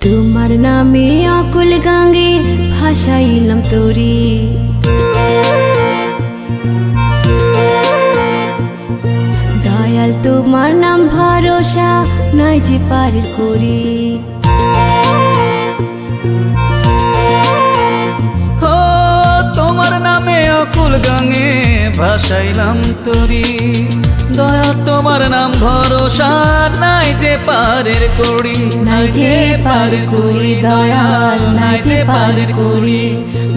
তোমার নামে আকুল গাঙ্গে ভাসাইলাম তোরে, দয়াল তোমার নাম ভরসা নাই যে পার করি। তোমার নামে আকুল গাঙ্গে ভাসাইলাম তোরি, দয়া তোমার নাম ভরসা নাই যে পারের করি। নাই যে পার করি দয়াল, নাই যে পার করি,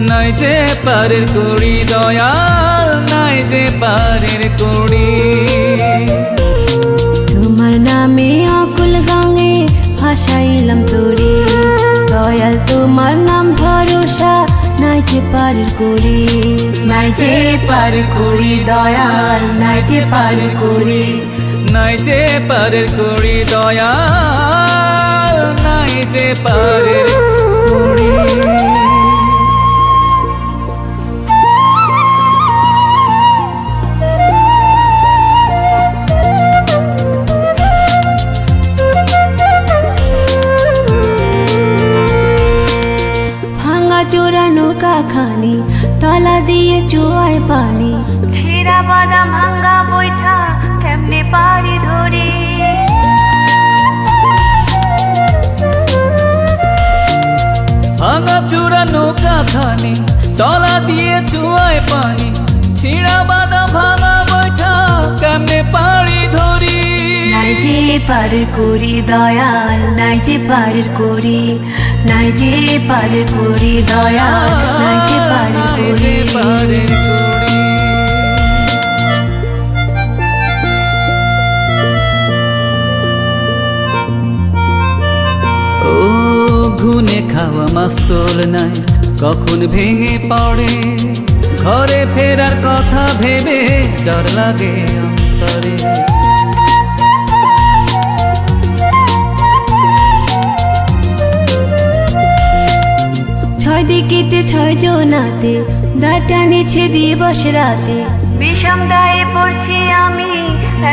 নাই যে পারের করি দয়াল, নাই যে পারের করি। তোমার নামে আকুল গাঙ্গে ভাসাইলাম তোরে, দয়াল তোমার নাম ভরসা নাই যে পার করি। নাই যে পার করি দয়াল, নাই যে পার করি, নাই যে পারের করি দয়াল, নাই যে পারের করি। ভাঙা চোরা নৌকা খানি তলা দিয়ে চুয়ায় পানি, ছেঁড়া বাদাম ভাঙ্গা বৈঠা কেমনে পারি ধরে। ভাঙা চূড়া নৌকা খানি তলা দিয়ে চুয়ায় পানি, ছিঁড়া বাদাম ভাঙা বৈঠা কেমনে পারি ধরি। নাই যে পার করি দয়াল, নাই যে পার করি, নাই যে পার করি দয়াল, নাই যে পার করি। পারের করি। ও ঘুনে খাওয়া মাস্তল নাই কখন ভেঙে পড়ে, ঘরে ফেরার কথা ভেবে ডর লাগে অন্তরে। ছয় দিকেতে ছয় জনাতে দাঁড়টা নিচে দিবস রাতে, বিষম দায়ে পড়ছি আমি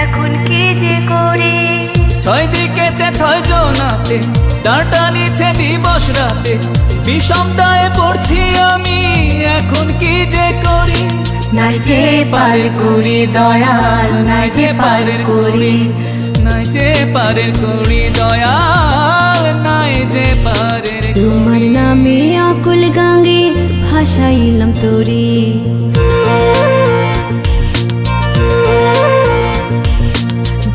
এখন কি যে করি। ছয় দিকেতে ছয় জনাতে দাঁড়টা নিচে দিবস রাতে, বিষম দায়ে পড়ছি আমি এখন কি যে করি। নাই যে পার করি দয়াল, নাই যে পার করি, নাই যে পারের করি দয়াল, নাই যে পারের করি। তোমার নামে আকুল গাঙ্গে ভাসাইলাম তোরে,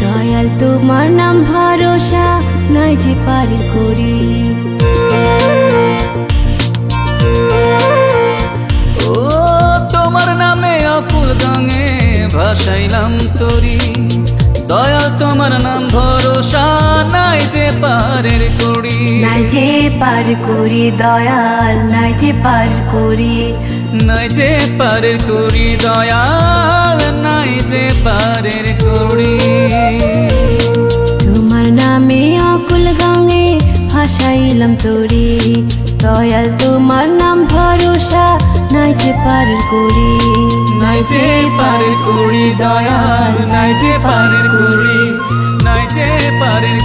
দয়াল তোমার নাম ভরসা নাই যে পার করি। ও তোমার নামে আকুল গাঙ্গে ভাসাইলাম তোরি, দয়াল তোমার নাম ভরসা নাই যে পারের করি। নাই যে পার করি দয়াল, নাই যে পার করি, নাই যে পারের করি দয়াল, নাই যে পারের করি। তোমার নামে আকুল গাঙ্গে ভাসাইলাম তোরে, দয়াল তোমার নাম ভরসা নাই যে পার করি। নাই যে পারের করি দয়াল, নাই যে পারের করি, নাই যে পারের